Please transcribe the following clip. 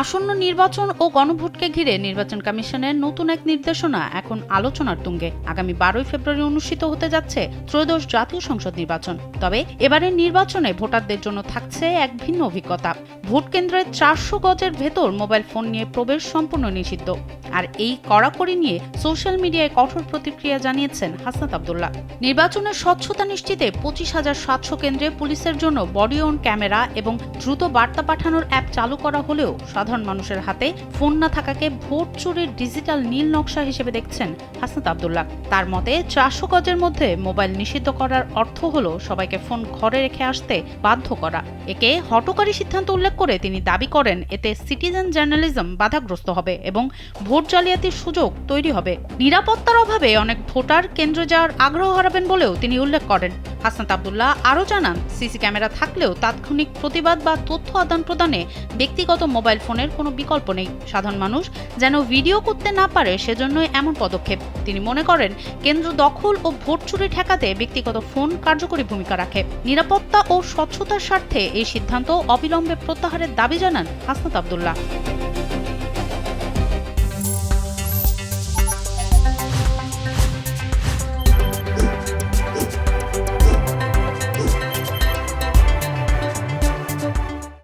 আসন্ন নির্বাচন ও গণভোটকে ঘিরে নির্বাচন কমিশনের নতুন এক নির্দেশনা এখন আলোচনার তুঙ্গে। আগামী 12 ফেব্রুয়ারি অনুষ্ঠিত হতে যাচ্ছে ত্রয়োদশ জাতীয় সংসদ নির্বাচন। তবে এবারের নির্বাচনে ভোটারদের জন্য থাকছে এক ভিন্ন অভিজ্ঞতা। ভোট কেন্দ্রে 400 গজের ভেতর মোবাইল ফোন নিয়ে প্রবেশ সম্পূর্ণ নিষিদ্ধ। আর এই কড়াকড়ি নিয়ে সোশ্যাল মিডিয়ায় কঠোর প্রতিক্রিয়া জানিয়েছেন হাসনাত আব্দুল্লাহ। নির্বাচনের স্বচ্ছতা নিশ্চিতে 25,700 কেন্দ্রে পুলিশের জন্য বডি অন ক্যামেরা এবং দ্রুত বার্তা পাঠানোর অ্যাপ চালু করা হলেও সাধারণ মানুষের হাতে ফোন না থাকাকে ভোট চুরির ডিজিটাল নীল নকশা হিসেবে দেখছেন হাসনাত আব্দুল্লাহ। তার মতে 400 গজের মধ্যে মোবাইল নিষিদ্ধ করার অর্থ হলো সবাইকে ফোন ঘরে রেখে আসতে বাধ্য করা। একে হঠকারী সিদ্ধান্ত উল্লেখ করে তিনি দাবি করেন, এতে সিটিজেন জার্নালিজম বাধাগ্রস্ত হবে এবং ভোট জালিয়াতির সুযোগ তৈরি হবে। নিরাপত্তার অভাবে অনেক ভোটার কেন্দ্রে যাওয়ার আগ্রহ হারাবেন বলেও তিনি উল্লেখ করেন। হাসনাত আব্দুল্লাহ আরও জানান, সিসি ক্যামেরা থাকলেও তাৎক্ষণিক প্রতিবাদ বা তথ্য আদান প্রদানে ব্যক্তিগত মোবাইল ফোনের কোনো বিকল্প নেই। সাধারণ মানুষ যেন ভিডিও করতে না পারে সেজন্যই এমন পদক্ষেপ। তিনি মনে করেন, কেন্দ্র দখল ও ভোট চুরি ঠেকাতে ব্যক্তিগত ফোন কার্যকরী ভূমিকা রাখে। নিরাপত্তা ও স্বচ্ছতার স্বার্থে এই সিদ্ধান্ত অবিলম্বে প্রত্যাহারের দাবি জানান হাসনাত আব্দুল্লাহ।